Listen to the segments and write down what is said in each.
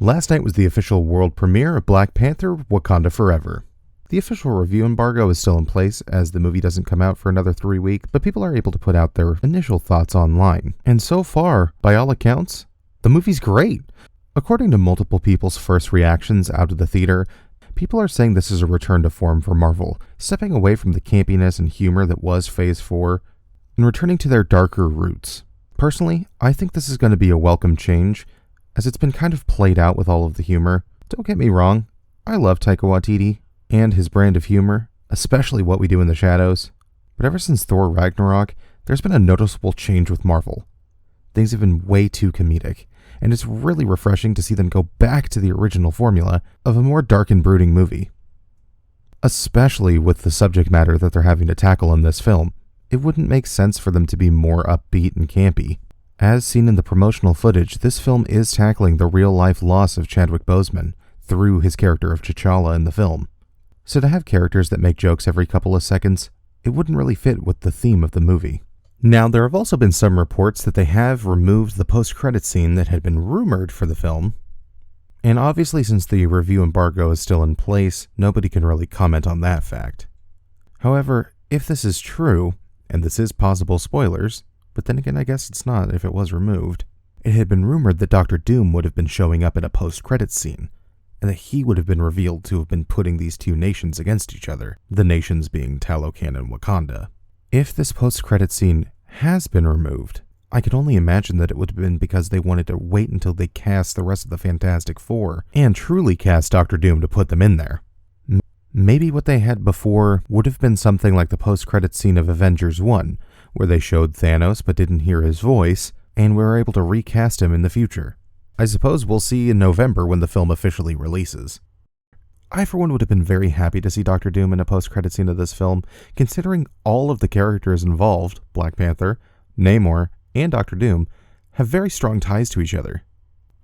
Last night was the official world premiere of Black Panther: Wakanda Forever. The official review embargo is still in place as the movie doesn't come out for another 3 weeks, but people are able to put out their initial thoughts online. And so far, by all accounts, the movie's great. According to multiple people's first reactions out of the theater, people are saying this is a return to form for Marvel, stepping away from the campiness and humor that was Phase 4 and returning to their darker roots. Personally, I think this is going to be a welcome change, as it's been kind of played out with all of the humor. Don't get me wrong, I love Taika Waititi and his brand of humor, especially What We Do in the Shadows. But ever since Thor Ragnarok, there's been a noticeable change with Marvel. Things have been way too comedic, and it's really refreshing to see them go back to the original formula of a more dark and brooding movie. Especially with the subject matter that they're having to tackle in this film, it wouldn't make sense for them to be more upbeat and campy. As seen in the promotional footage, this film is tackling the real-life loss of Chadwick Boseman through his character of T'Challa in the film. So to have characters that make jokes every couple of seconds, it wouldn't really fit with the theme of the movie. Now, there have also been some reports that they have removed the post-credit scene that had been rumored for the film. And obviously, since the review embargo is still in place, nobody can really comment on that fact. However, if this is true, and this is possible spoilers, but then again I guess it's not if it was removed, it had been rumored that Dr. Doom would have been showing up in a post-credits scene, and that he would have been revealed to have been putting these two nations against each other, the nations being Talokan and Wakanda. If this post-credit scene has been removed, I can only imagine that it would have been because they wanted to wait until they cast the rest of the Fantastic Four and truly cast Dr. Doom to put them in there. Maybe what they had before would have been something like the post-credit scene of Avengers 1, where they showed Thanos but didn't hear his voice, and were able to recast him in the future. I suppose we'll see in November when the film officially releases. I for one would have been very happy to see Dr. Doom in a post-credit scene of this film, considering all of the characters involved, Black Panther, Namor, and Dr. Doom, have very strong ties to each other.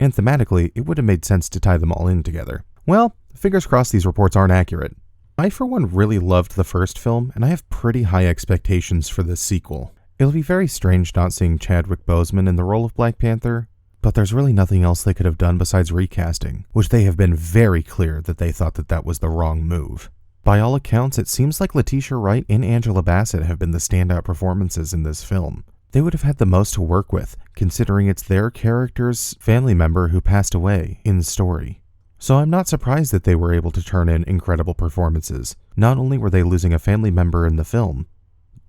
And thematically, it would have made sense to tie them all in together. Well, fingers crossed these reports aren't accurate. I for one really loved the first film, and I have pretty high expectations for this sequel. It'll be very strange not seeing Chadwick Boseman in the role of Black Panther, but there's really nothing else they could have done besides recasting, which they have been very clear that they thought that was the wrong move. By all accounts, it seems like Letitia Wright and Angela Bassett have been the standout performances in this film. They would have had the most to work with, considering it's their character's family member who passed away in the story. So I'm not surprised that they were able to turn in incredible performances. Not only were they losing a family member in the film,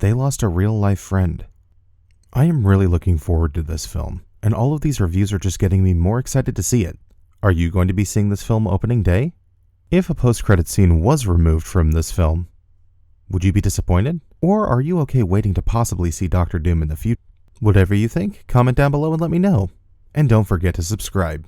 they lost a real-life friend. I am really looking forward to this film, and all of these reviews are just getting me more excited to see it. Are you going to be seeing this film opening day? If a post-credit scene was removed from this film, would you be disappointed? Or are you okay waiting to possibly see Dr. Doom in the future? Whatever you think, comment down below and let me know. And don't forget to subscribe.